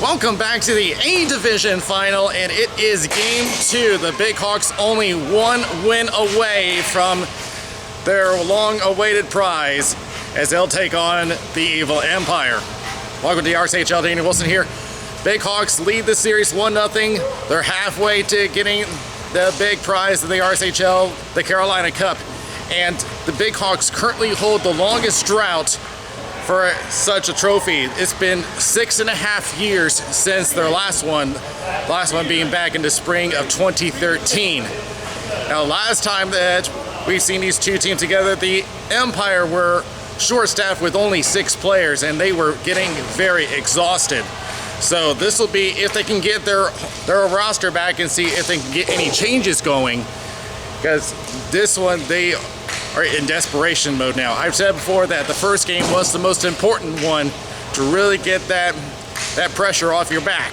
Welcome back to the A Division final, and it is game 2. The Big Hawks only one win away from their long-awaited prize as they'll take on the Evil Empire. Welcome to the Rshl. Daniel Wilson here. Big Hawks lead the series 1-0. They're halfway to getting the big prize of the Rshl, the Carolina Cup. And the Big Hawks currently hold the longest drought for such a trophy. It's been 6.5 years since their last one being back in the spring of 2013. Now, last time that we've seen these two teams together, the Empire were short-staffed with only 6 players, and they were getting very exhausted. So this will be if they can get their roster back and see if they can get any changes going, because this one, they are in desperation mode now. I've said before that the first game was the most important one to really get that pressure off your back.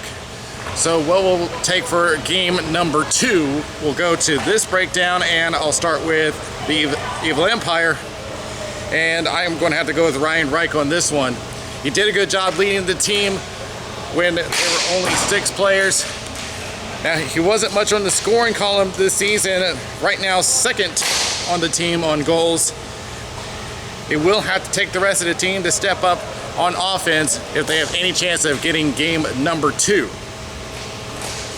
So what we'll take for game number 2, we'll go to this breakdown, and I'll start with the Evil Empire. And I'm going to have to go with Ryan Reich on this one. He did a good job leading the team when there were only 6 players. Now, he wasn't much on the scoring column this season. Right now, second on the team on goals. He will have to take the rest of the team to step up on offense if they have any chance of getting game number 2.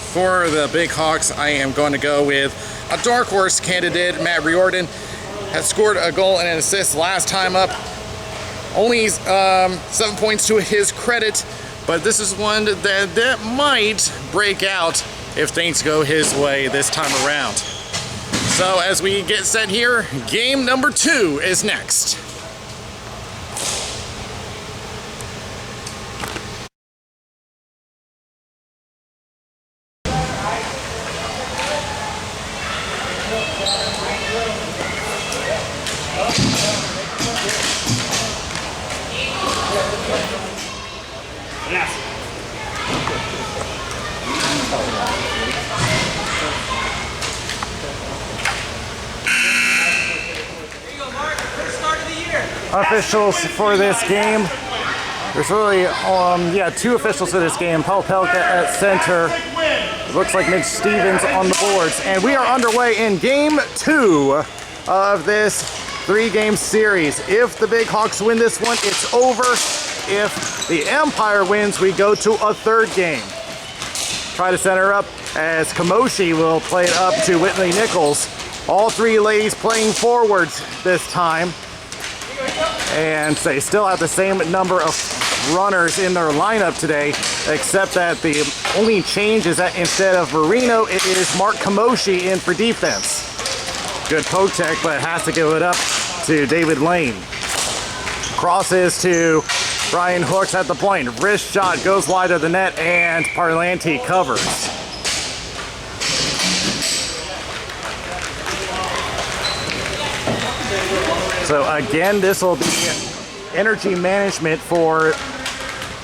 For the Big Hawks, I am going to go with a dark horse candidate. Matt Riordan has scored a goal and an assist last time up. Only 7 points to his credit, but this is one that might break out if things go his way this time around. So as we get set here, game number 2 is next. Officials for this game. There's really, 2 officials for this game. Paul Pelka at center. It looks like Mitch Stevens on the boards. And we are underway in game 2 of this 3-game series. If the Big Hawks win this one, it's over. If the Empire wins, we go to a 3rd game. Try to center up as Kamoshi will play it up to Whitley Nichols. All 3 ladies playing forwards this time. And they still have the same number of runners in their lineup today, except that the only change is that instead of Marino, it is Mark Kamoshi in for defense. Good poke check, but has to give it up to David Lane. Crosses to Brian Hooks at the point. Wrist shot goes wide of the net, and Parlanti covers. So again, this will be energy management for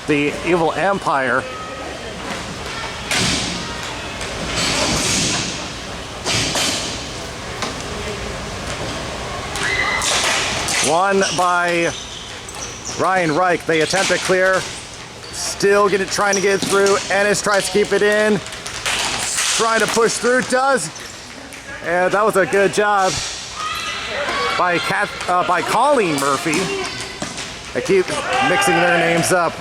the Evil Empire. Won by Ryan Reich. They attempt to clear. Still trying to get it through. Ennis tries to keep it in. Trying to push through. Does. And that was a good job by Colleen Murphy. I keep mixing their names up.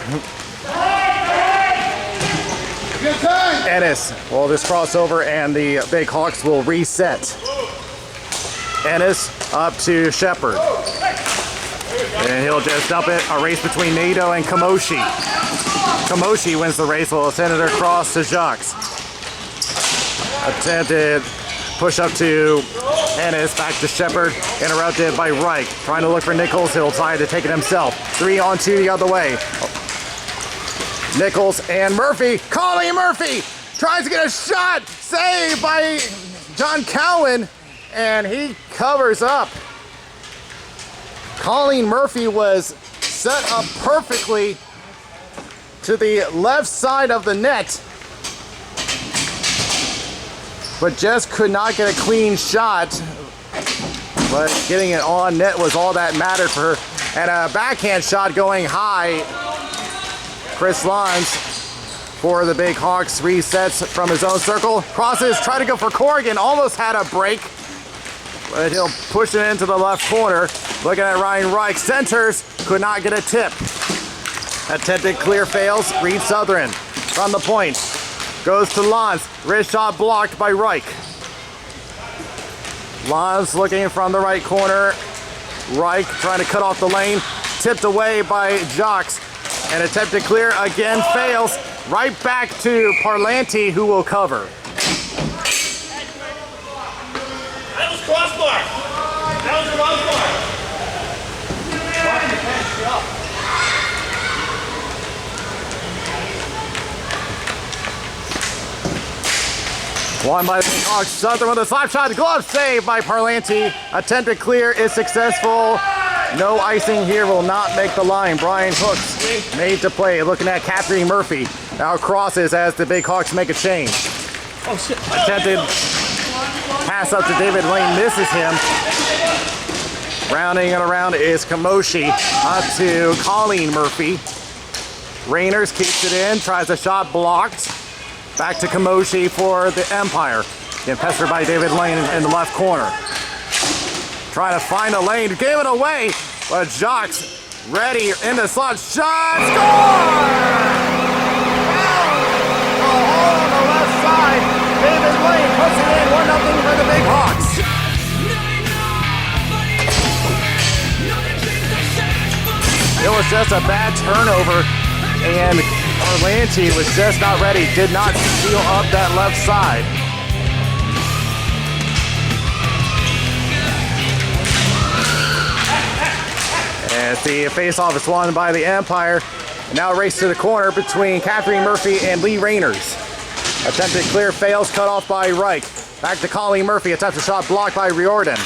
Ennis will just cross over, and the Big Hawks will reset. Ennis up to Shepard. And he'll just dump it. A race between Nato and Kamoshi. Kamoshi wins the race. Will send it across to Jacques. Attempted push up to Ennis, back to Shepard, interrupted by Reich. Trying to look for Nichols, he'll try to take it himself. 3-on-2 the other way. Nichols and Murphy. Colleen Murphy tries to get a shot. Saved by John Cowan, and he covers up. Colleen Murphy was set up perfectly to the left side of the net, but just could not get a clean shot. But getting it on net was all that mattered for her. And a backhand shot going high. Chris Lons for the Big Hawks. Resets from his own circle. Crosses, try to go for Corrigan. Almost had a break, but he'll push it into the left corner. Looking at Ryan Reich. Centers, could not get a tip. Attempted clear fails. Reed Southern from the point. Goes to Lons. Wrist shot blocked by Reich. Lons looking from the right corner. Reich trying to cut off the lane. Tipped away by Jocks. And attempted clear again fails. Right back to Parlanti, who will cover. That was crossbar. That was the crossbar. Won by the Big Hawks. Southern with a slap shot. Glove save by Parlanti. Attempted clear is successful. No icing here, will not make the line. Brian Hooks made to play. Looking at Catherine Murphy. Now crosses as the Big Hawks make a change. Oh shit. Attempted pass up to David Lane, misses him. Rounding it around is Kamoshi. Up to Colleen Murphy. Rayners keeps it in, tries a shot blocked. Back to Kamoshi for the Empire. Getting pestered by David Lane in the left corner. Trying to find a lane, gave it away, but Jocks ready in the slot. Shot, score! All on the left side. David Lane puts it in, 1-0 for the Big Hawks. It was just a bad turnover, and Parlanti was just not ready, did not seal up that left side. As the face-off is won by the Empire. Now a race to the corner between Catherine Murphy and Lee Rayners. Attempted clear fails, cut off by Reich. Back to Colleen Murphy, attempts a shot blocked by Riordan.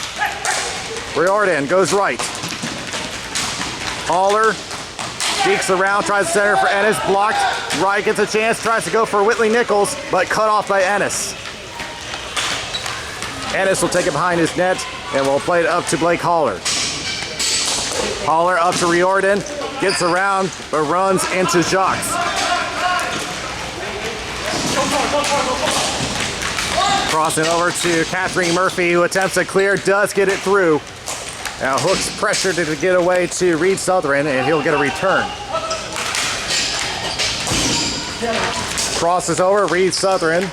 Riordan goes right. Haller geeks around, tries to center for Ennis, blocked. Reich gets a chance, tries to go for Whitley Nichols, but cut off by Ennis. Ennis will take it behind his net and will play it up to Blake Haller. Haller up to Riordan, gets around, but runs into Jocks. Crossing over to Catherine Murphy, who attempts a clear, does get it through. Now Hooks pressured to get away to Reed Southern, and he'll get a return. Crosses over, Reed Southern.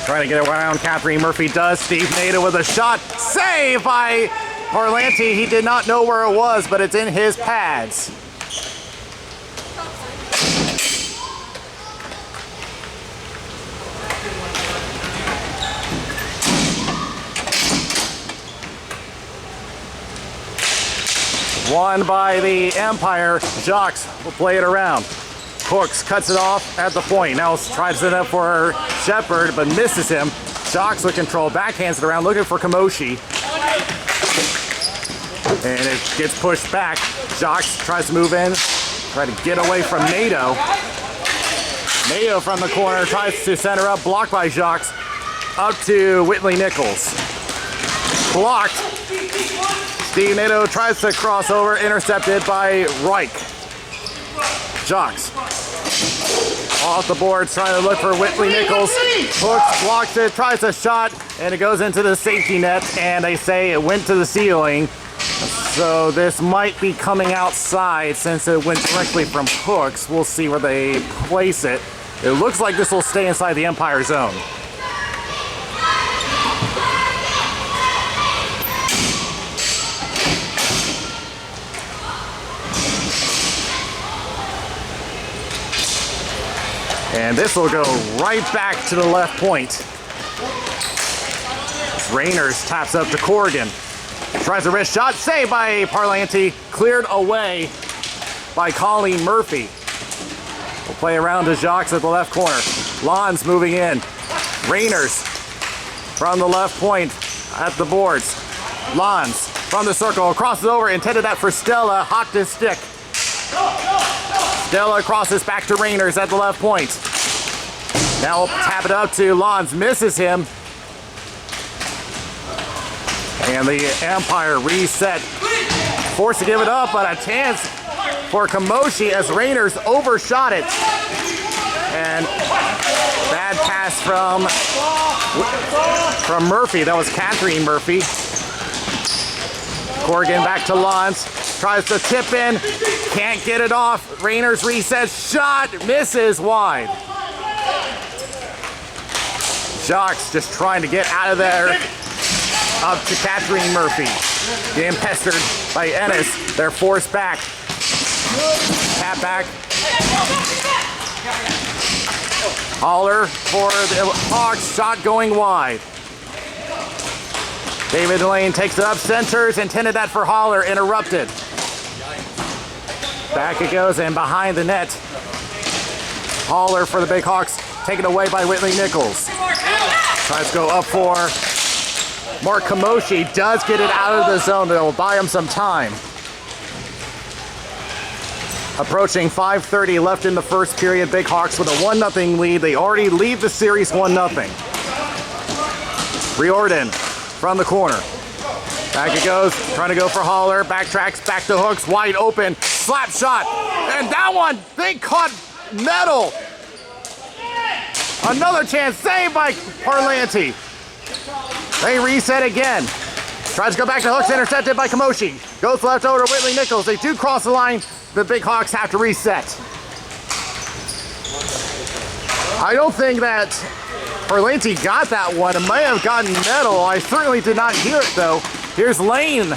Trying to get around, Catherine Murphy does. Steve Nato with a shot, saved by Parlanti. He did not know where it was, but it's in his pads. Won by the Empire. Jocks will play it around. Hooks cuts it off at the point. Now tries it up for Shepard, but misses him. Jocks with control, backhands it around, looking for Kamoshi. And it gets pushed back. Jocks tries to move in, try to get away from Nato. Nato from the corner tries to center up, blocked by Jocks. Up to Whitley Nichols. Blocked. Steve Nato tries to cross over, intercepted by Reich. Jocks off the boards, trying to look for Whitley Nichols. Hooks blocks it, tries a shot, and it goes into the safety net, and they say it went to the ceiling. So this might be coming outside since it went directly from Hooks. We'll see where they place it. It looks like this will stay inside the Empire zone. And this will go right back to the left point. Rayners taps up to Corrigan. Tries a wrist shot, saved by Parlanti. Cleared away by Colleen Murphy. We'll play around to Jocks at the left corner. Lons moving in. Rayners from the left point at the boards. Lons from the circle, crosses over, intended that for Stella, hocked his stick. Stella crosses back to Rayners at the left point. Now we'll tap it up to Lons, misses him. And the Empire reset. Forced to give it up, but a chance for Kamoshi as Rayners overshot it. And bad pass from Murphy. That was Catherine Murphy. Corrigan back to Lons. Tries to tip in. Can't get it off. Rayners resets. Shot. Misses wide. Jacques just trying to get out of there. Up to Catherine Murphy. Getting pestered by Ennis. They're forced back. Tap back. Holler for the Hawks. Shot going wide. David Lane takes it up, centers, intended that for Holler, interrupted. Back it goes and behind the net. Holler for the Big Hawks, taken away by Whitley Nichols. Tries to go up for Mark Kamoshi, does get it out of the zone, that will buy him some time. Approaching 5:30 left in the first period, Big Hawks with a 1-0 lead. They already lead the series 1-0. Riordan from the corner. Back it goes, trying to go for Holler, backtracks, back to Hooks, wide open, slap shot, and that one, they caught metal. Another chance, saved by Parlanti. They reset again. Tries to go back to Hooks, intercepted by Kamoshi. Goes left over to Whitley Nichols. They do cross the line. The Big Hawks have to reset. I don't think that Parlanti got that one. It may have gotten metal. I certainly did not hear it though. Here's Lane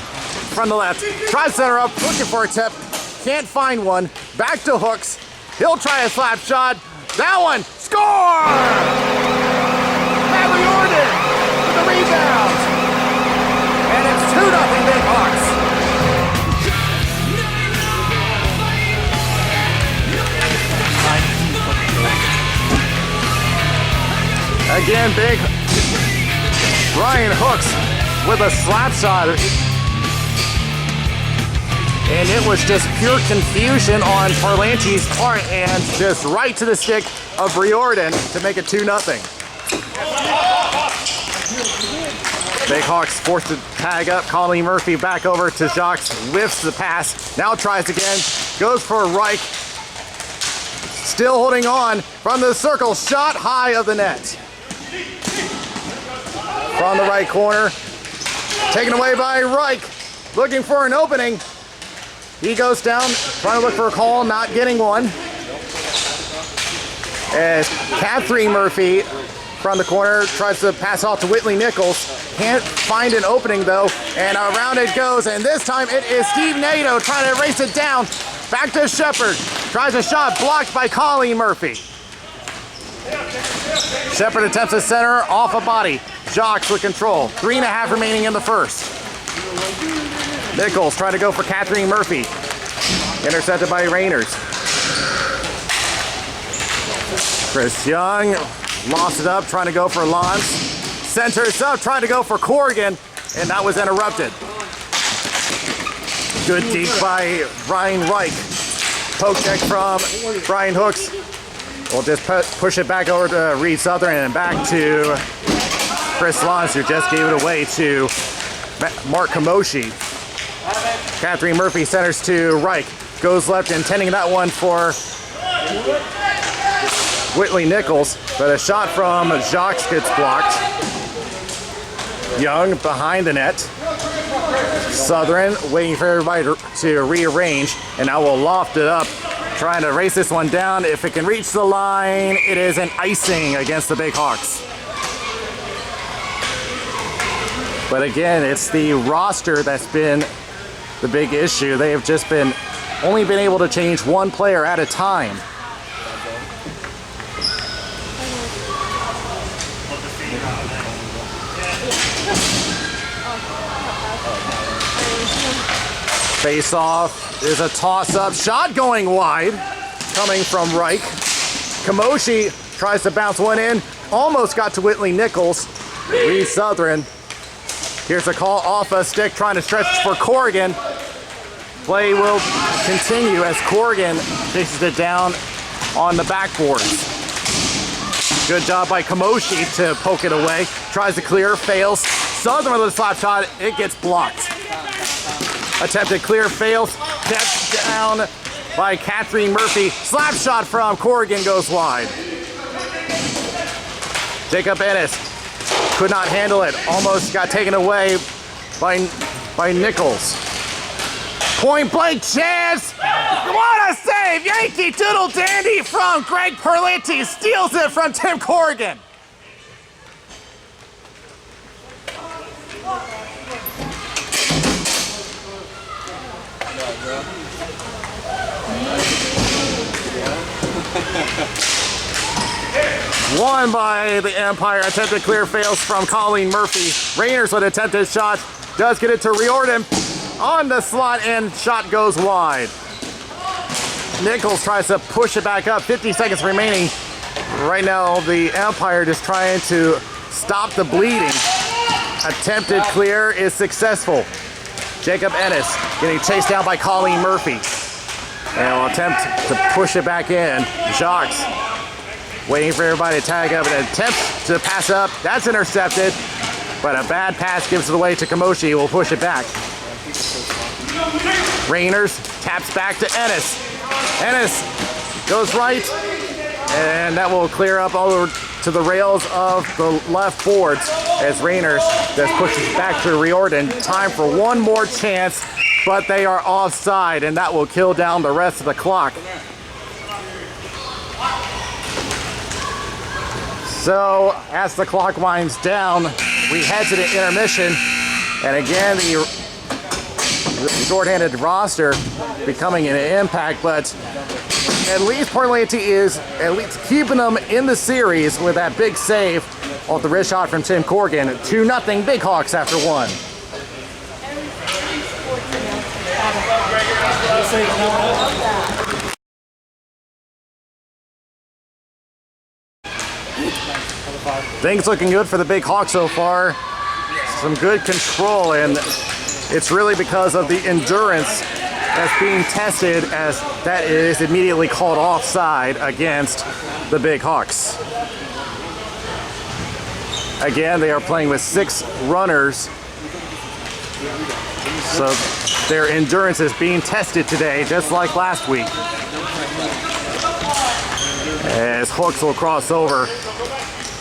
from the left. Tries to center up, looking for a tip. Can't find one. Back to Hooks. He'll try a slap shot. That one, score! Matt Riordan with the rebound. And it's 2-0 Big Hawks. Again, big Brian Hooks with a slap shot. And it was just pure confusion on Parlanti's part and just right to the stick of Riordan to make it 2-0. Big Hawks forced to tag up. Colleen Murphy back over to Jacques, whiffs the pass. Now tries again, goes for Reich. Still holding on from the circle, shot high of the net. From the right corner, taken away by Reich, looking for an opening. He goes down, trying to look for a call, not getting one. As Catherine Murphy from the corner tries to pass off to Whitley Nichols. Can't find an opening though, and around it goes, and this time it is Steve Nato trying to race it down. Back to Shepard, tries a shot, blocked by Colleen Murphy. Shepard attempts a center, off a body. Jacques with control. 3.5 remaining in the first. Nichols trying to go for Catherine Murphy. Intercepted by Rayners. Chris Young lost it up, trying to go for Lons. Centers up, trying to go for Corrigan, and that was interrupted. Good deep by Ryan Reich. Poke check from Brian Hooks. We'll just push it back over to Reed Southern and back to Chris Lons, who just gave it away to Mark Kamoshi. Catherine Murphy centers to Reich. Goes left, intending that one for Whitley Nichols, but a shot from Jacques gets blocked. Young behind the net. Southern waiting for everybody to rearrange, and now will loft it up, trying to race this one down. If it can reach the line, it is an icing against the Big Hawks. But again, it's the roster that's been the big issue. They have just only been able to change one player at a time. Face off is a toss-up. Shot going wide, coming from Reich. Kamoshi tries to bounce one in. Almost got to Whitley Nichols. Reed Southern. Here's a call off a stick, trying to stretch for Corrigan. Play will continue as Corrigan chases it down on the backboards. Good job by Kamoshi to poke it away. Tries to clear, fails. Southern with a slap shot, it gets blocked. Attempted clear, fails. Kept down by Catherine Murphy. Slap shot from Corrigan goes wide. Jacob Ennis could not handle it. Almost got taken away by Nichols. Point blank chance. What a save! Yankee Doodle Dandy from Greg Perlanti steals it from Tim Corrigan. Won by the Empire. Attempted clear fails from Colleen Murphy. Rayners with attempted shot. Does get it to Riordan on the slot and shot goes wide. Nichols tries to push it back up. 50 seconds remaining. Right now the Empire just trying to stop the bleeding. Attempted clear is successful. Jacob Ennis getting chased down by Colleen Murphy. And will attempt to push it back in. Jacques waiting for everybody to tag up and attempts to pass up. That's intercepted, but a bad pass gives it away to Kamoshi, who will push it back. Rayners taps back to Ennis. Ennis goes right, and that will clear up over to the rails of the left boards as Rayners just pushes back to Riordan. Time for one more chance, but they are offside, and that will kill down the rest of the clock. So as the clock winds down, we head to the intermission, and again the shorthanded roster becoming an impact, but at least Perlanti is at least keeping them in the series with that big save off the wrist shot from Tim Corrigan. 2-0 Big Hawks after one. Things looking good for the Big Hawks so far. Some good control, and it's really because of the endurance that's being tested, as that is immediately called offside against the Big Hawks. Again, they are playing with 6 runners, so their endurance is being tested today, just like last week. As Hooks will cross over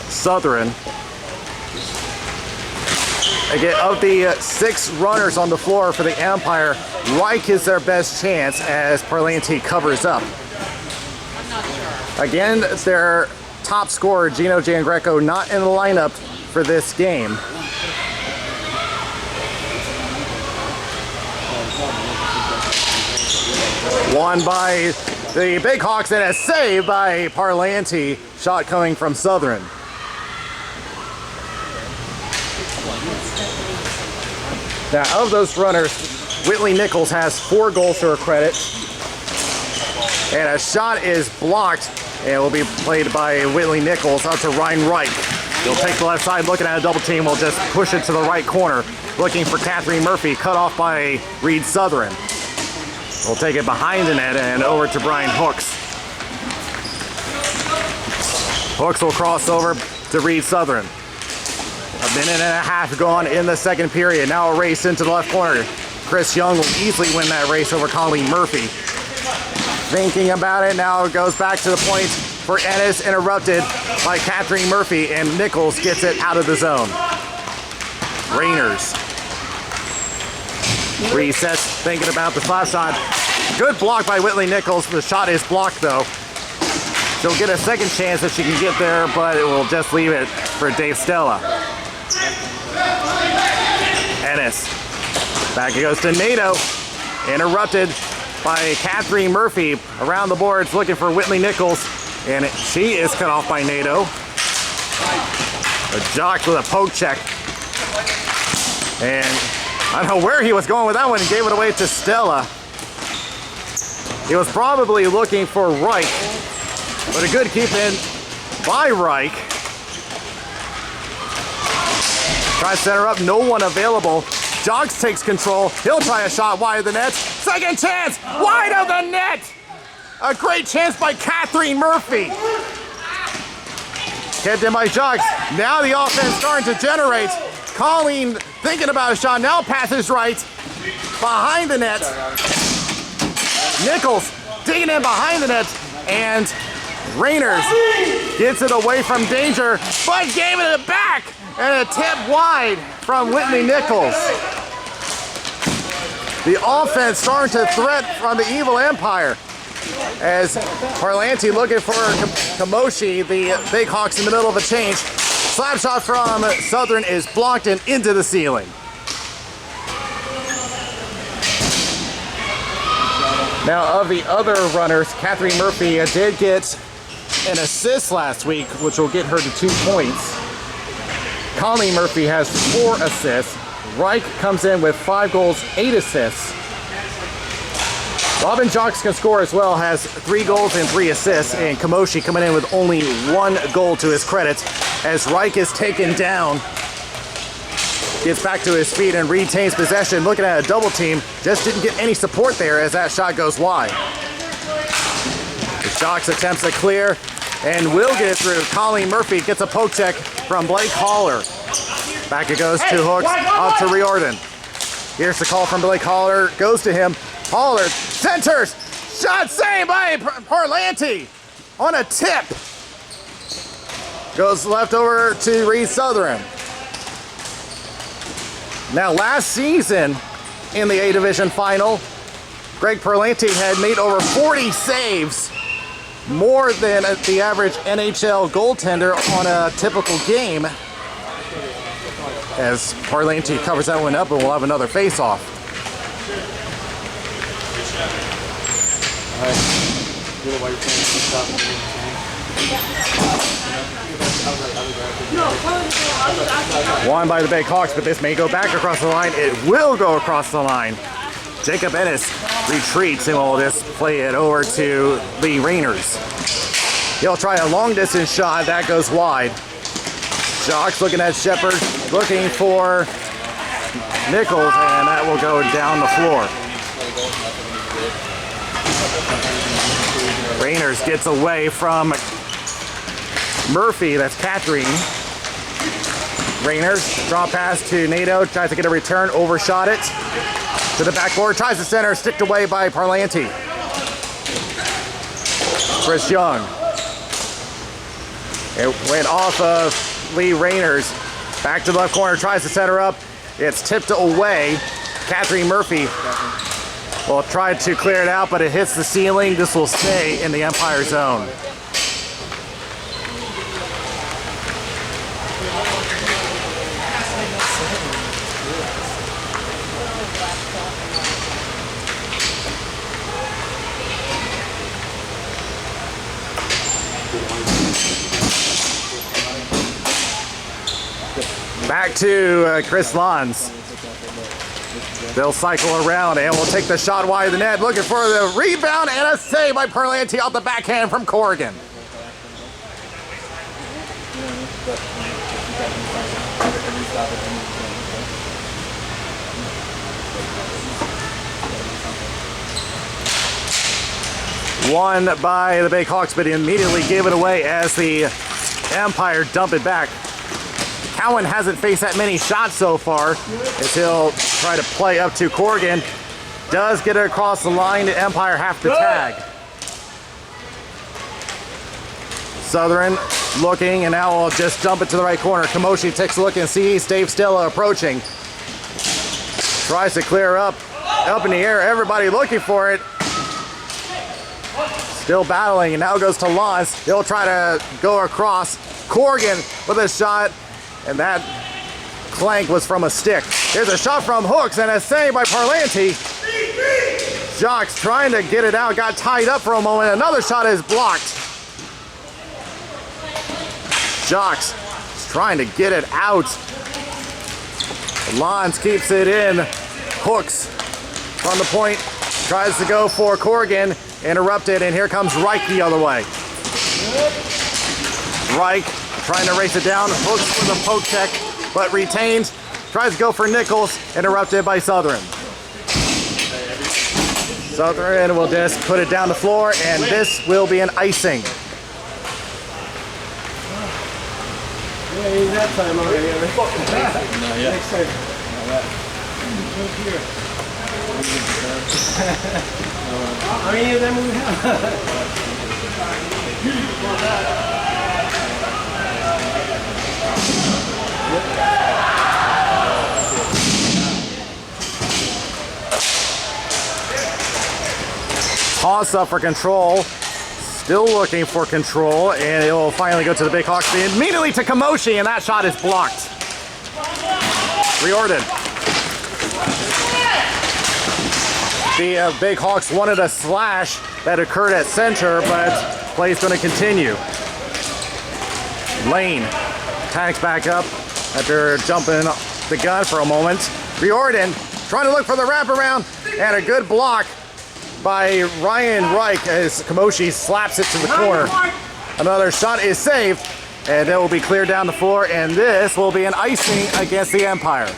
Southern. Again, of the 6 runners on the floor for the Empire, Reich is their best chance as Perlanti covers up. Again, their top scorer, Gino Giangreco, not in the lineup for this game. Won by the Big Hawks and a save by Perlanti. Shot coming from Southern. Now, of those runners, Whitley Nichols has 4 goals to her credit. And a shot is blocked and will be played by Whitley Nichols out to Ryan Reich. He'll take the left side, looking at a double team, will just push it to the right corner. Looking for Catherine Murphy, cut off by Reed Southern. We'll take it behind the net and over to Brian Hooks. Hooks will cross over to Reed Southern. A minute and a half gone in the second period. Now a race into the left corner. Chris Young will easily win that race over Colleen Murphy. Thinking about it, now it goes back to the point for Ennis, interrupted by Catherine Murphy, and Nichols gets it out of the zone. Rayners resets, thinking about the slap shot. Good block by Whitley Nichols. The shot is blocked though. She'll get a second chance if she can get there, but it will just leave it for Dave Stella. Ennis. Back it goes to Nato. Interrupted by Catherine Murphy around the boards looking for Whitley Nichols, and she is cut off by Nato. Jacques with a poke check. And I don't know where he was going with that one. He gave it away to Stella. He was probably looking for Reich, but a good keep in by Reich. Tries to center up, no one available. Jacques takes control. He'll try a shot wide of the net. Second chance, wide of the net. A great chance by Catherine Murphy. Kept in by Jacques. Now the offense starting to generate. Colleen thinking about a shot, now passes right. Behind the net. Nichols digging in behind the net, and Rayners gets it away from danger, but gave it back, and a tip wide from Whitney Nichols. The offense starting to threat from the Evil Empire as Parlanti looking for Kamoshi, the Big Hawks in the middle of a change. Slap shot from Southern is blocked and into the ceiling. Now, of the other runners, Catherine Murphy did get an assist last week, which will get her to 2 points. Conley Murphy has 4 assists. Reich comes in with 5 goals, 8 assists. Robin Jocks can score as well, has 3 goals and 3 assists, and Kamoshi coming in with only 1 goal to his credit as Reich is taken down. Gets back to his feet and retains possession. Looking at a double team, just didn't get any support there as that shot goes wide. Jocks attempts to clear and will get it through. Colleen Murphy gets a poke check from Blake Haller. Back it goes to Hooks, up to Riordan. Here's the call from Blake Haller, goes to him. Haller centers, shot saved by Parlanti on a tip. Goes left over to Reed Southern. Now last season in the A Division final, Greg Parlanti had made over 40 saves, more than the average NHL goaltender on a typical game. As Parlanti covers that one up and we'll have another face-off. Won by the Big Hawks, but this may go back across the line. It will go across the line. Jacob Ennis retreats and will just play it over to Lee Rayners. He'll try a long distance shot, that goes wide. Jocks looking at Shepard, looking for Nichols, and that will go down the floor. Rayners gets away from Murphy, that's Catherine. Rayners, draw pass to Nato, tries to get a return, overshot it. To the backboard, tries to center, sticked away by Parlanti. Chris Young. It went off of Lee Rayners. Back to the left corner, tries to center up. It's tipped away. Catherine Murphy will try to clear it out, but it hits the ceiling. This will stay in the Empire zone. Back to Chris Lons. They'll cycle around and will take the shot wide of the net. Looking for the rebound and a save by Parlanti off the backhand from Corrigan. Won by the Big Hawks, but immediately gave it away as the Empire dump it back. Cowan hasn't faced that many shots so far as he'll try to play up to Corrigan. Does get it across the line. The Empire have to tag. Southern looking, and now we'll just dump it to the right corner. Kamoshi takes a look and sees Dave Stella approaching. Tries to clear up in the air. Everybody looking for it. Still battling, and now goes to Lons. He'll try to go across. Corrigan with a shot. And that clank was from a stick. Here's a shot from Hooks and a save by Parlanti. Jocks trying to get it out, got tied up for a moment. Another shot is blocked. Jocks trying to get it out. Lons keeps it in. Hooks from the point, tries to go for Corrigan, interrupted, and here comes Reich the other way. Reich trying to race it down, Hooks with a poke check, but retains. Tries to go for Nichols, interrupted by Southern. Southern will just put it down the floor, and this will be an icing. Yeah, that time already. Not yet. Next time. How many of them we have? Toss up for control. Still looking for control, and it will finally go to the Big Hawks. Immediately to Kamoshi, and that shot is blocked. Riordan. The Big Hawks wanted a slash that occurred at center, but play's going to continue. Lane tags back up after jumping the gun for a moment. Riordan trying to look for the wraparound, and a good block by Ryan Reich as Kamoshi slaps it to the corner. Another shot is saved, and it will be cleared down the floor, and this will be an icing against the Empire.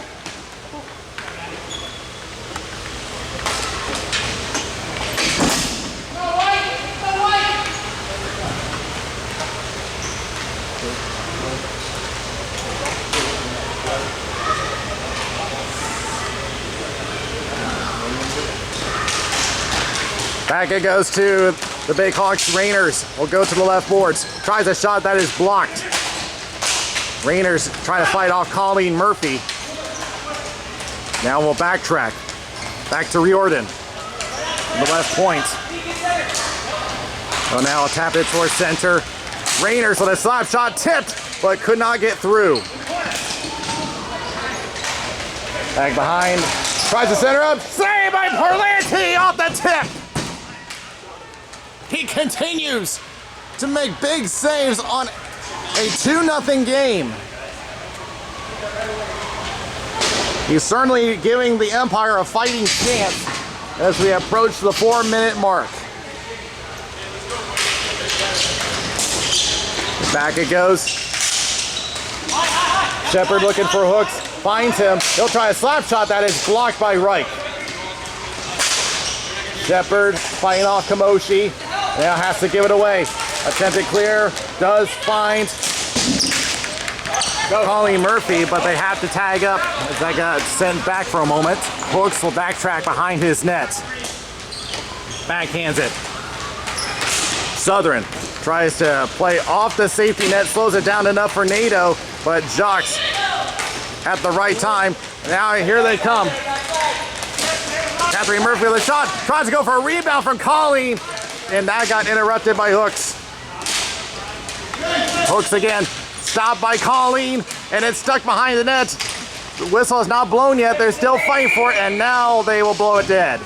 Back it goes to the Big Hawks. Rainers will go to the left boards. Tries a shot that is blocked. Rainers trying to fight off Colleen Murphy. Now we'll backtrack. Back to Riordan. The left point. So now I'll tap it towards center. Rainers with a slap shot tipped, but could not get through. Back behind. Tries to center up. Save by Parlanti off the tip. He continues to make big saves on a 2-0 game. He's certainly giving the Empire a fighting chance as we approach the 4-minute mark. Back it goes. Shepard looking for hooks, finds him. He'll try a slap shot that is blocked by Reich. Shepard fighting off Kamoshi. Now has to give it away. Attempted clear, does find Colleen Murphy, but they have to tag up as that got sent back for a moment. Hooks will backtrack behind his net. Backhands it. Southern tries to play off the safety net, slows it down enough for NATO, but Jacques at the right time. Now here they come. Catherine Murphy with a shot, tries to go for a rebound from Colleen, and that got interrupted by Hooks. Hooks again, stopped by Colleen, and it's stuck behind the net. The whistle is not blown yet, they're still fighting for it, and now they will blow it dead.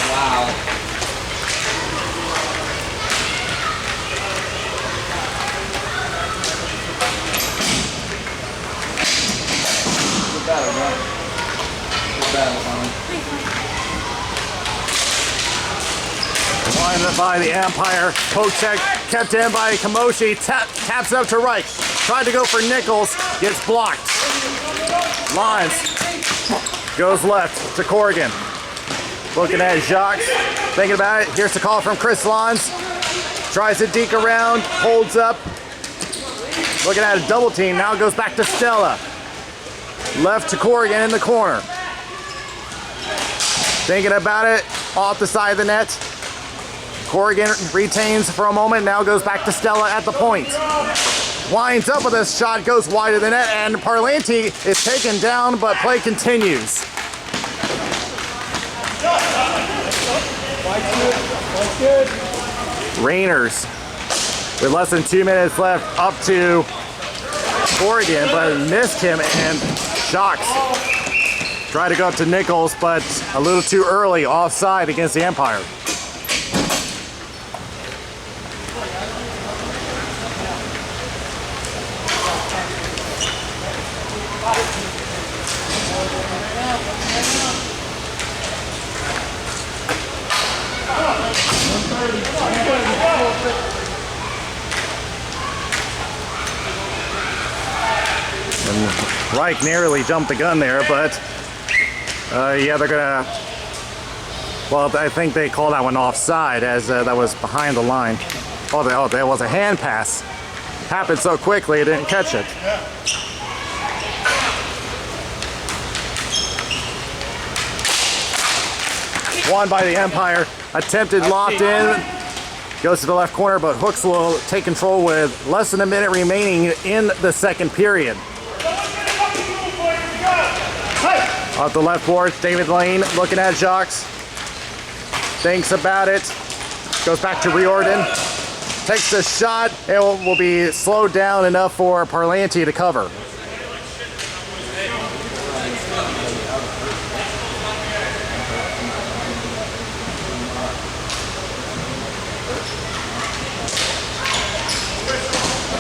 Wow. Lined by the Empire. Poke check kept in by Kamoshi. Taps up to Reich. Tried to go for Nichols. Gets blocked. Lines. Goes left to Corrigan. Looking at Jacques. Thinking about it. Here's the call from Chris Lons. Tries to deke around. Holds up. Looking at a double team. Now goes back to Stella. Left to Corrigan in the corner. Thinking about it. Off the side of the net. Corrigan retains for a moment, now goes back to Stella at the point. Winds up with a shot, goes wide of the net, and Parlanti is taken down, but play continues. Rainers, with less than 2 minutes left, up to Corrigan, but missed him, and Jacques tried to go up to Nichols, but a little too early, offside against the Empire. And Reich nearly jumped the gun there, but yeah, they're gonna. Well, I think they called that one offside as that was behind the line. Oh, there was a hand pass. Happened so quickly, it didn't catch it. Won by the Empire. Attempted locked in. Goes to the left corner, but Hooks will take control with less than a minute remaining in the second period. Off the left board, David Lane looking at Jacques. Thinks about it. Goes back to Riordan. Takes the shot. It will be slowed down enough for Parlanti to cover.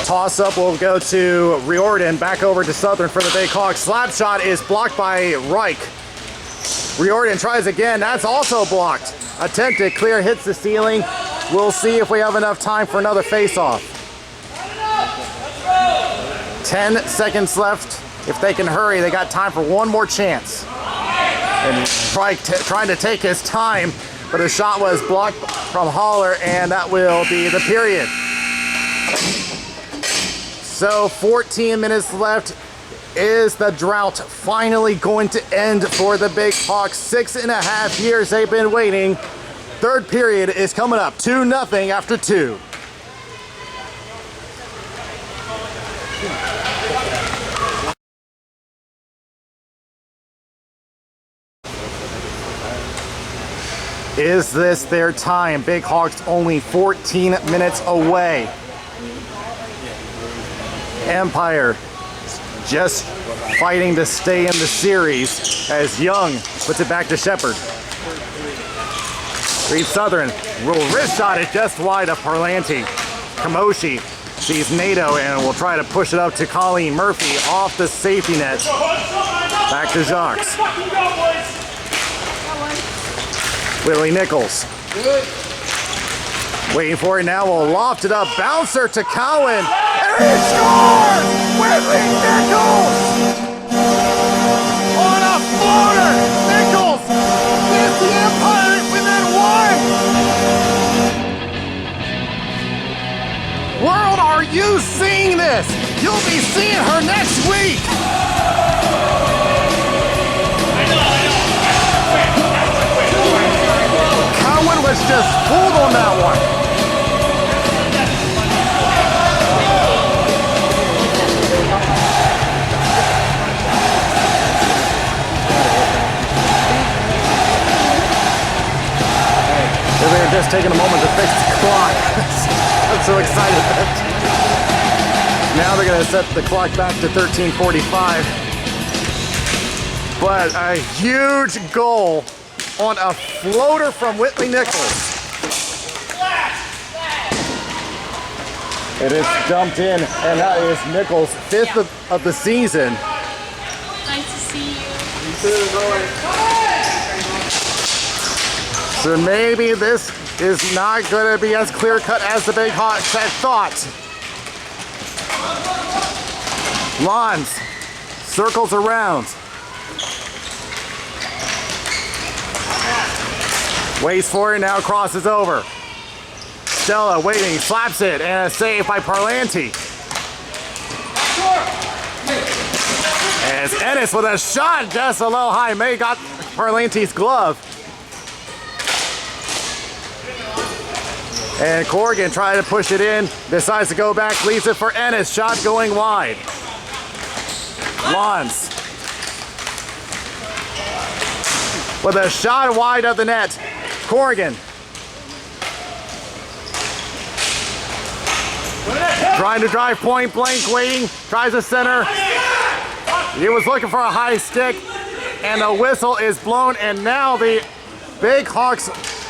Toss-up will go to Riordan, back over to Southern for the Big Hawks. Slap shot is blocked by Reich. Riordan tries again, that's also blocked. Attempted, clear, hits the ceiling. We'll see if we have enough time for another face-off. 10 seconds left. If they can hurry, they got time for one more chance. And Reich trying to take his time, but his shot was blocked from Haller, and that will be the period. So 14 minutes left. Is the drought finally going to end for the Big Hawks? 6.5 years they've been waiting. Third period is coming up, 2-0 after 2. Is this their time? Big Hawks only 14 minutes away. Empire just fighting to stay in the series as Young puts it back to Shepard. Reed Southern will wrist shot it just wide of Parlanti. Kamoshi sees NATO and will try to push it up to Colleen Murphy off the safety net. Back to Jacques. Willie Nichols. Waiting for it now, will loft it up. Bouncer to Cowan. And he scores! Willie Nichols! On a floater! Nichols gives the Empire within one! World, are you seeing this? You'll be seeing her next week! Cowan was just fooled on that one. They were just taking a moment to fix the clock. I'm so excited. Now they're going to set the clock back to 13:45. But a huge goal on a floater from Whitley Nichols. It is dumped in, and that is Nichols' 5th of the season. Nice to see you. So maybe this is not going to be as clear-cut as the Big Hawks had thought. Lons circles around. Waits for it, now crosses over. Stella waiting, slaps it, and a save by Parlanti. As Ennis with a shot just a little high. May got Parlanti's glove. And Corrigan trying to push it in, decides to go back, leaves it for Ennis. Shot going wide. Lons with a shot wide of the net. Corrigan trying to drive point blank, waiting, tries to center. He was looking for a high stick, and the whistle is blown, and now the Big Hawks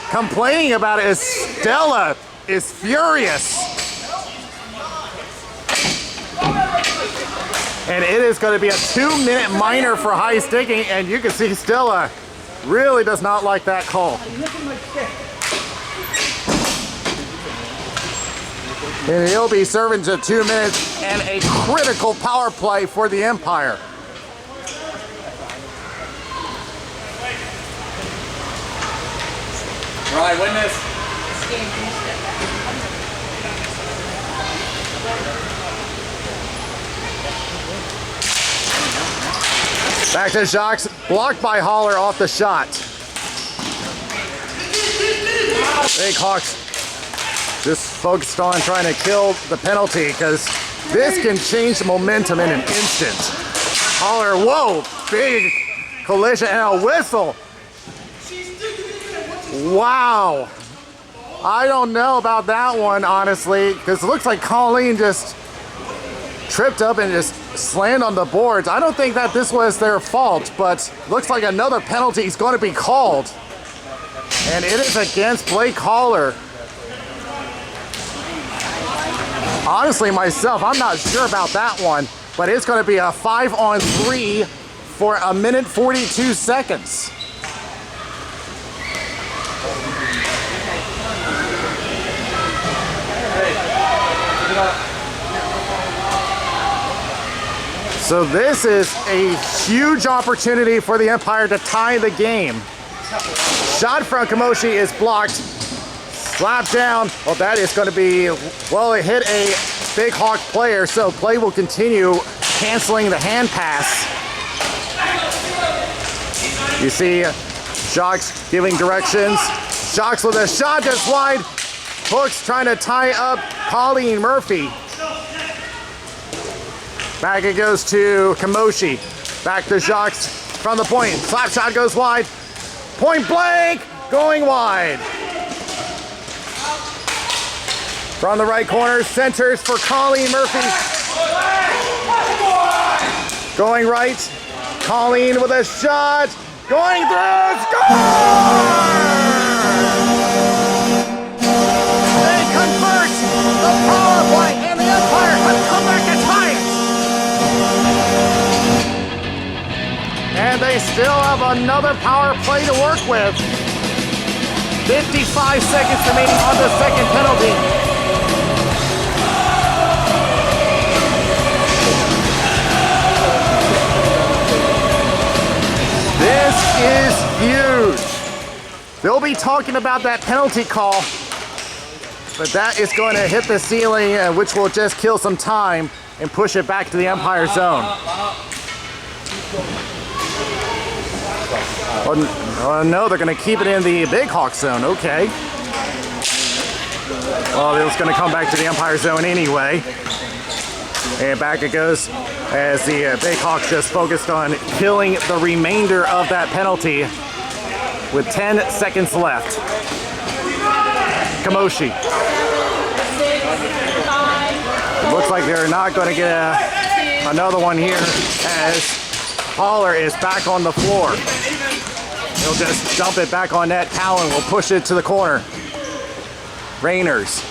complaining about it as Stella is furious. And it is going to be a 2-minute minor for high sticking, and you can see Stella really does not like that call. And he'll be serving to 2 minutes and a critical power play for the Empire. Right, witness. Back to Jacques, blocked by Haller off the shot. Big Hawks just focused on trying to kill the penalty because this can change the momentum in an instant. Holler, whoa, big collision and a whistle. Wow. I don't know about that one, honestly, because it looks like Colleen just tripped up and just slammed on the boards. I don't think that this was their fault, but looks like another penalty is going to be called. And it is against Blake Holler. Honestly, myself, I'm not sure about that one, but it's going to be a 5-on-3 for a minute 42 seconds. So this is a huge opportunity for the Empire to tie the game. Shot from Kamoshi is blocked. Slap down. Well, that is going to be, well, it hit a Big Hawk player, so play will continue, canceling the hand pass. You see Shocks giving directions. Shocks with a shot just wide. Hooks trying to tie up Colleen Murphy. Back it goes to Kamoshi. Back to Shocks from the point. Slap shot goes wide. Point blank, going wide. From the right corner, centers for Colleen Murphy. Going right, Colleen with a shot. Going through, score! They convert the power play, and the Empire has come back to tie it. And they still have another power play to work with. 55 seconds remaining on the second penalty. This is huge. They'll be talking about that penalty call, but that is going to hit the ceiling, which will just kill some time and push it back to the Empire zone. Oh no, they're going to keep it in the Big Hawk zone. Okay. Well, it's going to come back to the Empire zone anyway. And back it goes as the Big Hawks just focused on killing the remainder of that penalty with 10 seconds left. Kamoshi. It looks like they're not going to get another one here as Holler is back on the floor. He'll just dump it back on net. Cowan will push it to the corner. Rainers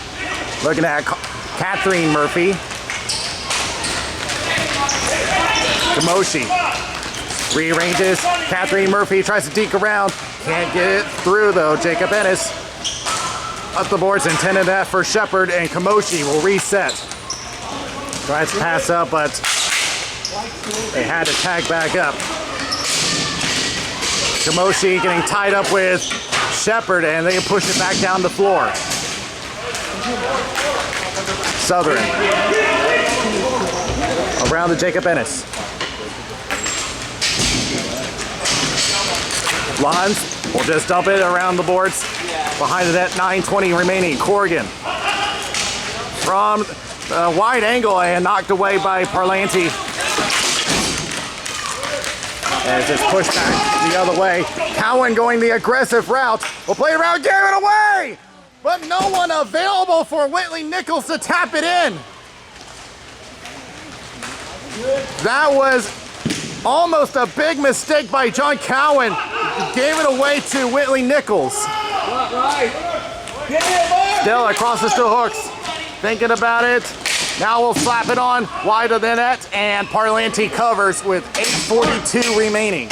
looking at Catherine Murphy. Kamoshi rearranges. Catherine Murphy tries to deke around. Can't get it through though. Jacob Ennis up the boards, intended that for Shepard, and Kamoshi will reset. Tries to pass up, but they had to tag back up. Kamoshi getting tied up with Shepard, and they push it back down the floor. Southern around the Jacob Ennis. Lons will just dump it around the boards. Behind the net, 9:20 remaining. Corrigan from a wide angle and knocked away by Parlanti. As it's pushed back the other way. Cowan going the aggressive route. Will play around, gave it away! But no one available for Whitley Nichols to tap it in. That was almost a big mistake by John Cowan. Gave it away to Whitley Nichols. Still across the hooks. Thinking about it. Now we'll slap it on wide of the net, and Parlanti covers with 8:42 remaining.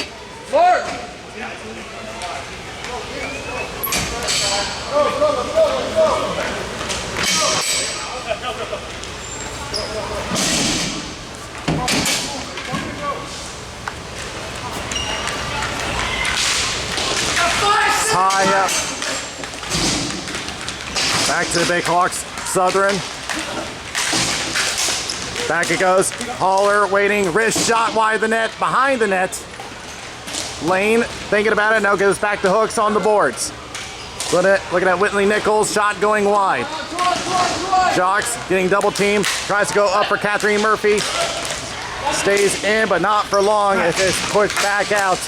High up. Back to the Big Hawks. Southern. Back it goes. Holler waiting. Wrist shot wide of the net. Behind the net. Lane thinking about it. Now goes back to Hooks on the boards. Looking at Whitley Nichols, shot going wide. Jocks getting double teamed, tries to go up for Catherine Murphy. Stays in, but not for long. It is pushed back out.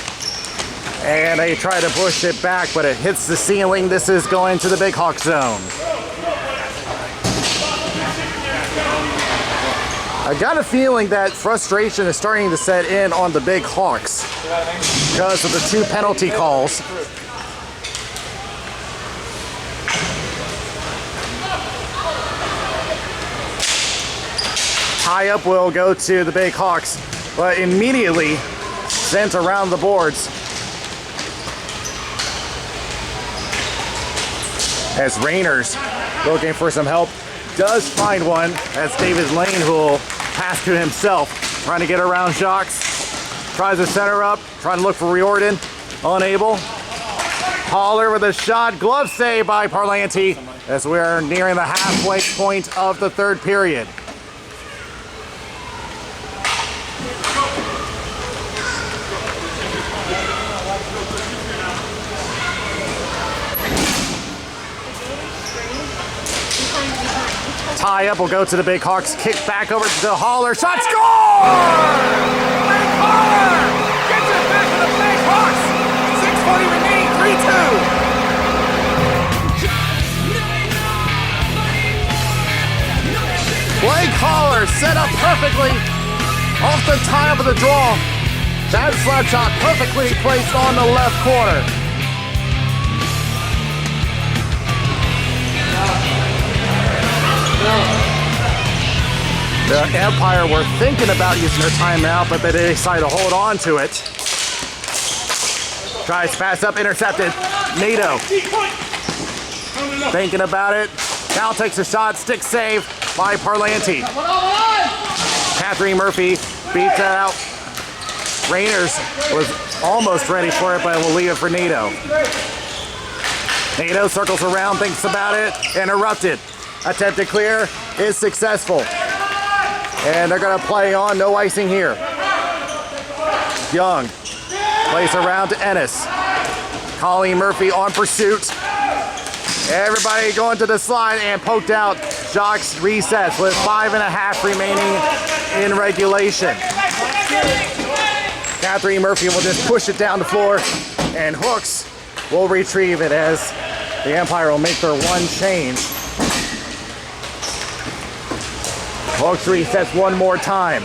And they try to push it back, but it hits the ceiling. This is going to the Big Hawk zone. I got a feeling that frustration is starting to set in on the Big Hawks because of the 2 penalty calls. Tie-up will go to the Big Hawks, but immediately sent around the boards as Rayners, looking for some help, does find one. That's David Lane, who will pass to himself, trying to get around Jocks. Tries to center up, trying to look for Riordan, unable. Holler with a shot, glove save by Parlanti as we're nearing the halfway point of the 3rd period. Tie-up will go to the Big Hawks. Kick back over to Holler. Shot, score! Blake Holler gets it back to the Big Hawks. 6:40 remaining, 3-2. Blake Holler set up perfectly off the tie-up of the draw. That slap shot perfectly placed on the left corner. The Empire were thinking about using their timeout, but they decided to hold on to it. Tries pass up, intercepted. NATO thinking about it. Now takes a shot, stick save by Parlanti. Catherine Murphy beats that out. Rayners was almost ready for it, but will leave it for NATO. NATO circles around, thinks about it, interrupted. Attempt to clear is successful. And they're gonna play on, no icing here. Young plays around to Ennis. Colleen Murphy on pursuit. Everybody going to the slide and poked out. Jocks resets with 5.5 remaining in regulation. Catherine Murphy will just push it down the floor, and Hooks will retrieve it as the Empire will make their one change. Hooks resets one more time.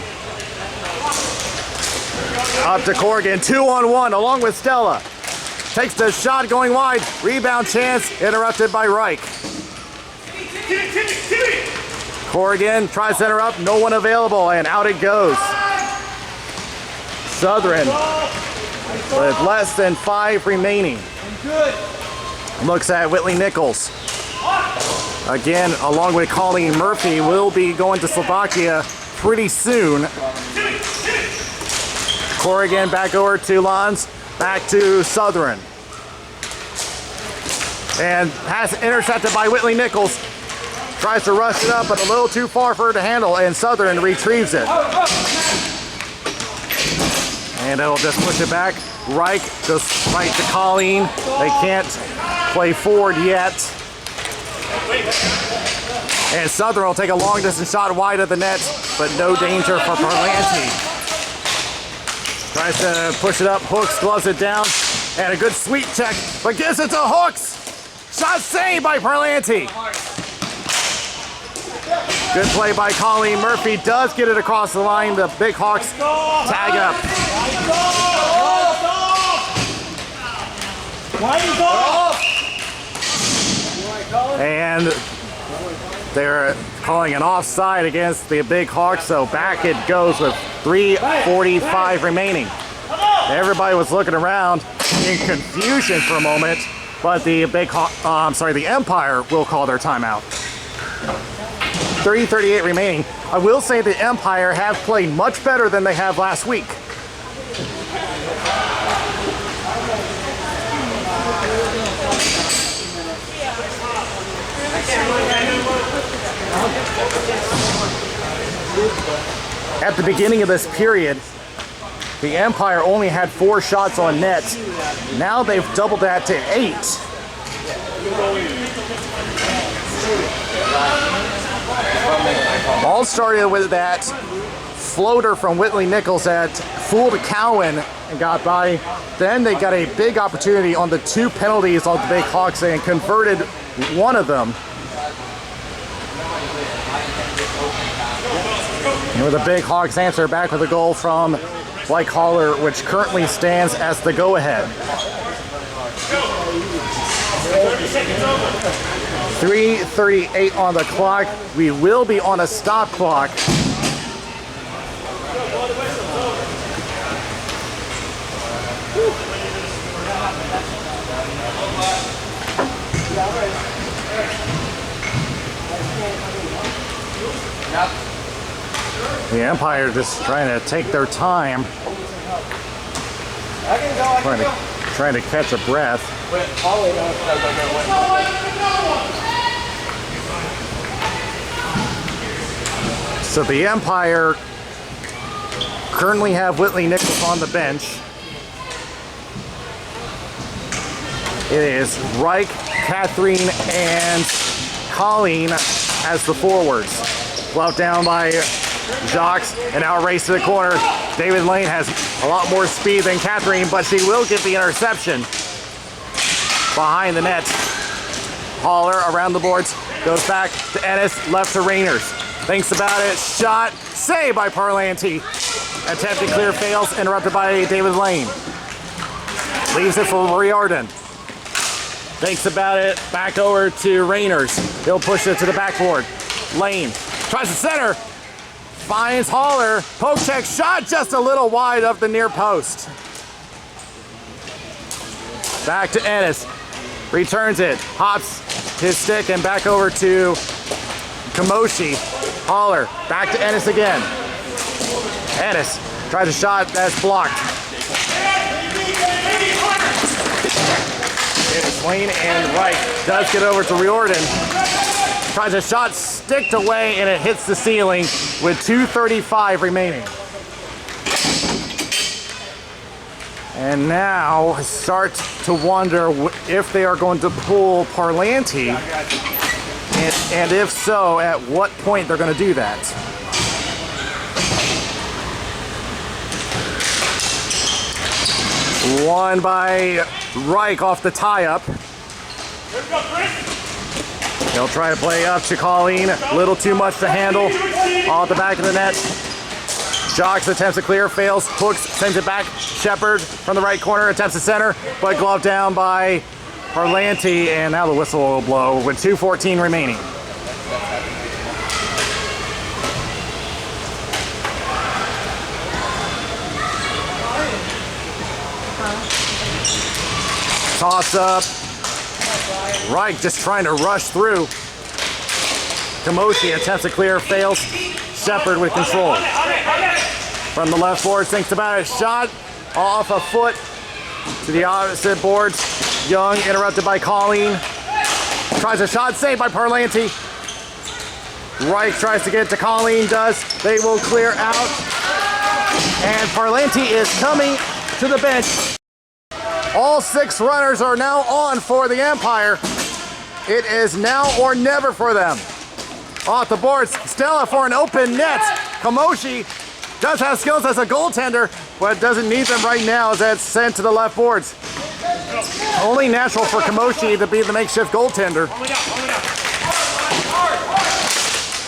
Up to Corrigan, 2-on-1 along with Stella. Takes the shot going wide. Rebound chance interrupted by Reich. Corrigan tries to center up, no one available, and out it goes. Southern with less than 5 remaining. Looks at Whitley Nichols. Again, along with Colleen Murphy, will be going to Slovakia pretty soon. Corrigan back over to Lons, back to Southern. And pass intercepted by Whitley Nichols. Tries to rush it up, but a little too far for her to handle, and Southern retrieves it. And it'll just push it back. Reich goes right to Colleen. They can't play forward yet. And Southern will take a long distance shot wide of the net, but no danger for Parlanti. Tries to push it up, Hooks gloves it down, and a good sweep check, but gives it to Hooks. Shot saved by Parlanti. Good play by Colleen Murphy, does get it across the line. The Big Hawks tag up. And they're calling an offside against the Big Hawks, so back it goes with 3:45 remaining. Everybody was looking around in confusion for a moment, but the the Empire will call their timeout. 3:38 remaining. I will say the Empire have played much better than they have last week. At the beginning of this period, the Empire only had 4 shots on net. Now they've doubled that to 8. All started with that floater from Whitley Nichols that fooled Cowan and got by. Then they got a big opportunity on the 2 penalties on the Big Hawks and converted one of them. And with the Big Hawks answer back with a goal from Blake Haller, which currently stands as the go-ahead. 3:38 on the clock. We will be on a stop clock. The Empire just trying to take their time. Trying to catch a breath. So the Empire currently have Whitley Nichols on the bench. It is Reich, Catherine, and Colleen as the forwards. Gloved down by Jacques, and now a race to the corner. David Lane has a lot more speed than Catherine, but she will get the interception behind the net. Haller around the boards, goes back to Ennis, left to Rainers. Thinks about it, shot, saved by Parlanti. Attempted clear fails, interrupted by David Lane. Leaves it for Riordan. Thinks about it, back over to Rainers. He'll push it to the backboard. Lane tries to center, finds Haller. Poke check, shot just a little wide of the near post. Back to Ennis. Returns it, hops his stick and back over to Kamoshi. Haller, back to Ennis again. Ennis tries a shot that's blocked. It's Lane and Wright does get over to Riordan. Tries a shot, sticked away, and it hits the ceiling with 2:35 remaining. And now I start to wonder if they are going to pull Parlanti, and if so, at what point they're going to do that. Won by Reich off the tie-up. He'll try to play up to Colleen. A little too much to handle. Off the back of the net. Jacques attempts to clear, fails. Hooks, sends it back. Shepard from the right corner attempts to center, but gloved down by Parlanti, and now the whistle will blow with 2:14 remaining. Toss up. Reich just trying to rush through. Kamoshi attempts to clear, fails. Shepard with control. From the left board, thinks about it. Shot off a foot to the opposite boards. Young interrupted by Colleen. Tries a shot, saved by Parlanti. Reich tries to get to Colleen, does. They will clear out. And Parlanti is coming to the bench. All 6 runners are now on for the Empire. It is now or never for them. Off the boards, Stella for an open net. Kamoshi does have skills as a goaltender, but doesn't need them right now as that's sent to the left boards. Only natural for Kamoshi to be the makeshift goaltender.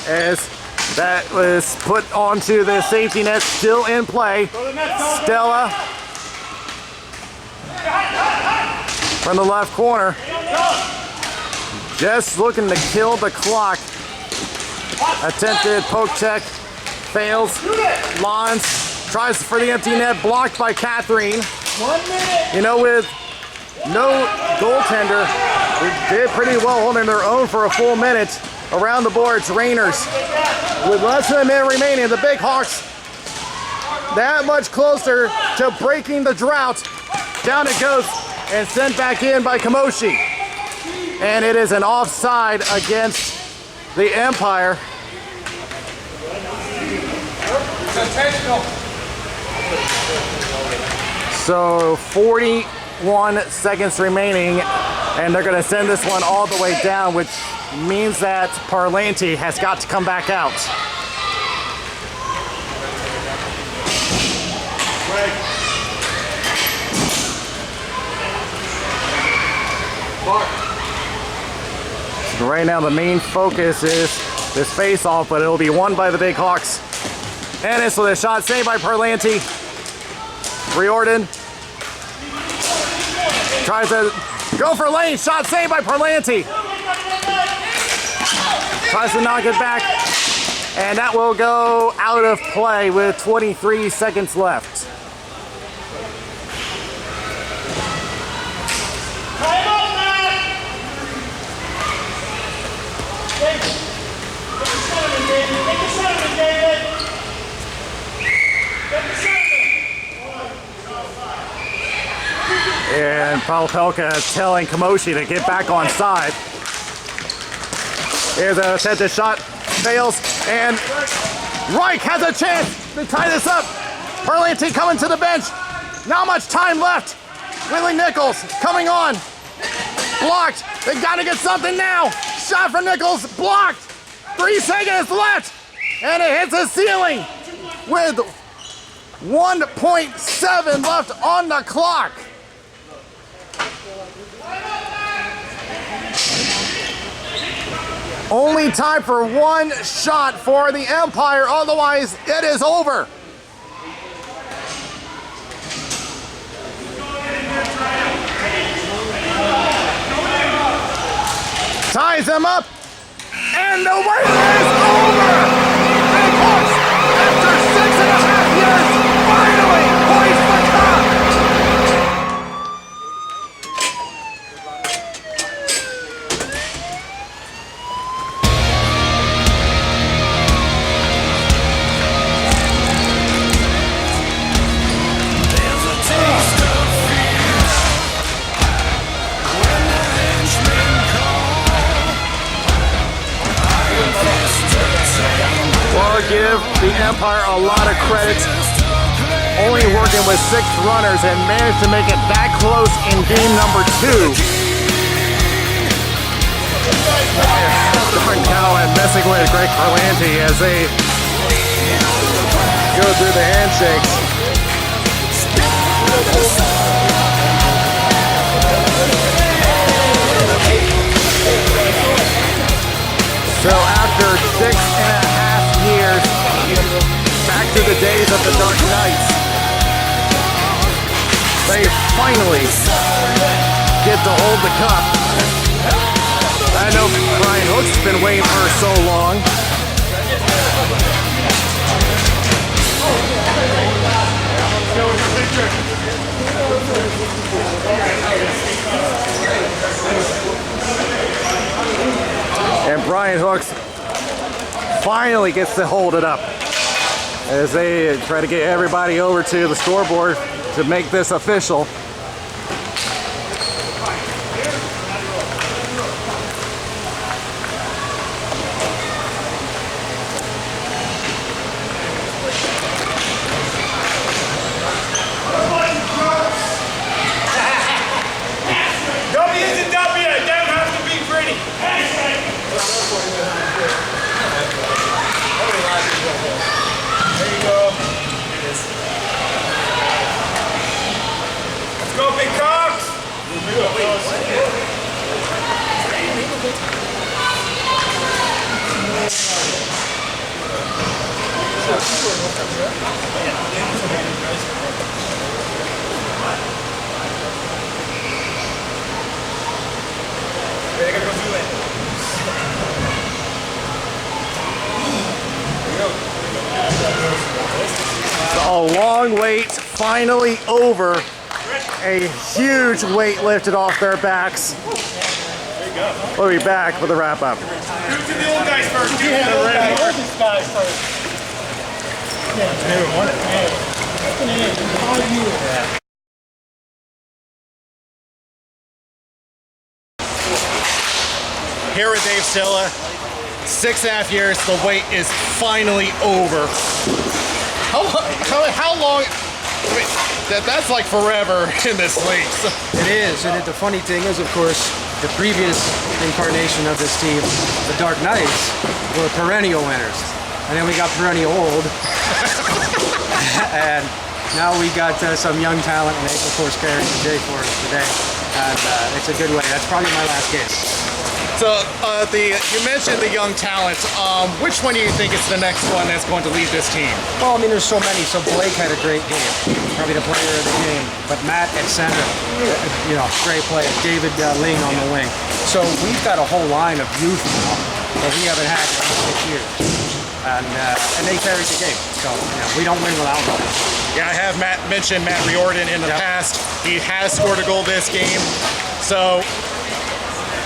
As that was put onto the safety net, still in play. Stella from the left corner, just looking to kill the clock. Attempted poke check, fails. Lons tries for the empty net, blocked by Catherine. 1 minute. You know, with no goaltender, they did pretty well holding their own for a full minute. Around the boards, Rainers with less than a minute remaining. The Big Hawks that much closer to breaking the drought. Down it goes and sent back in by Kamoshi. And it is an offside against the Empire. So 41 seconds remaining. And they're gonna send this one all the way down, which means that Parlanti has got to come back out. Right now the main focus is this face-off, but it'll be won by the Big Hawks. And it's with a shot saved by Parlanti. Riordan tries to go for lane, shot saved by Parlanti. Tries to knock it back, and that will go out of play with 23 seconds left. And Palpelka telling Kamoshi to get back on side. Here's a attempted shot, fails, and Reich has a chance to tie this up. Parlanti coming to the bench. Not much time left. Willie Nichols coming on. Blocked. They gotta get something now. Shot for Nichols, blocked. 3 seconds left, and it hits the ceiling with 1.7 left on the clock. Only time for one shot for the Empire, otherwise it is over. Ties them up, and the wait is over! Big Hawks, after 6.5 years, finally hoist the cup! Give the Empire a lot of credit, only working with 6 runners and managed to make it that close in game number 2. Darn cow and messing with Greg Parlanti as they go through the handshakes. So after 6.5 years, back to the days of the Dark Knights, they finally get to hold the cup. I know Brian Hook's been waiting for so long. And Brian Hooks finally gets to hold it up as they try to get everybody over to the scoreboard to make this official. W is a W, it don't have to be pretty. There you go. Let's go, Big Cox. They're gonna go do it. A long wait finally over. A huge weight lifted off their backs. We'll be back with a wrap up. Do to the old guys first. Do to the old guys first. Here with Dave Silla. 6.5 years, the wait is finally over. How long? I mean, that's like forever in this league. So. It is, and the funny thing is, of course, the previous incarnation of this team, the Dark Knights, were perennial winners. And then we got perennial old. And now we got some young talent, and April, of course, carrying the day for us today. And it's a good way. That's probably my last game. So you mentioned the young talent. Which one do you think is the next one that's going to lead this team? Well, I mean, there's so many. So Blake had a great game, probably the player of the game. But Matt at center, great player. David Ling on the wing. So we've got a whole line of youth now that we haven't had in 6 years. And they carried the game. So we don't win without them. Yeah, I have mentioned Matt Riordan in the past. He has scored a goal this game. So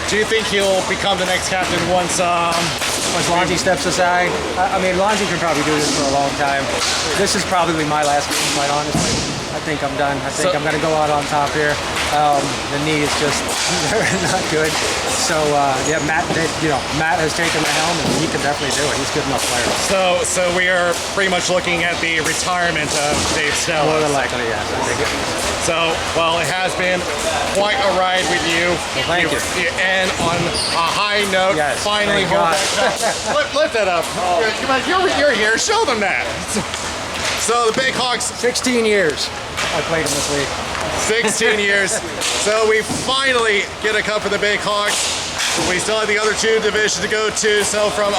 do you think he'll become the next captain once Lonzy steps aside? I mean, Lonzy can probably do this for a long time. This is probably my last game, quite honestly. I think I'm done. I think I'm going to go out on top here. The knee is just not good. So yeah, Matt has taken the helm, and he can definitely do it. He's a good enough player. So we are pretty much looking at the retirement of Dave Snell. More than likely, yes. I think it. So, well, it has been quite a ride with you. Well, thank you. You end on a high note. Yes, finally thank hold God. that cup. Lift that up. Come on, you're here. Show them that. So the Big Hawks. 16 years I played in this league. 16 years. So we finally get a cup for the Big Hawks. We still have the other two divisions to go to. So from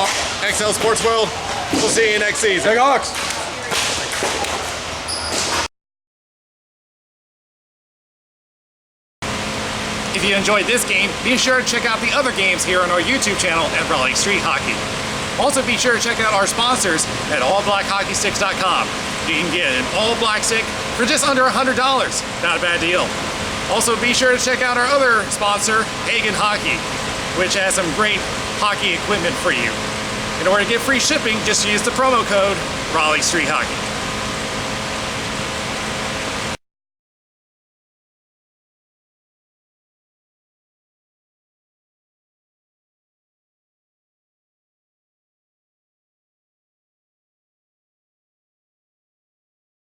XL Sports World, we'll see you next season. Big Hawks. If you enjoyed this game, be sure to check out the other games here on our YouTube channel at Raleigh Street Hockey. Also be sure to check out our sponsors at allblackhockeysticks.com. You can get an all black stick for just under $100. Not a bad deal. Also be sure to check out our other sponsor, Hagen Hockey, which has some great hockey equipment for you. In order to get free shipping, just use the promo code Raleigh Street Hockey.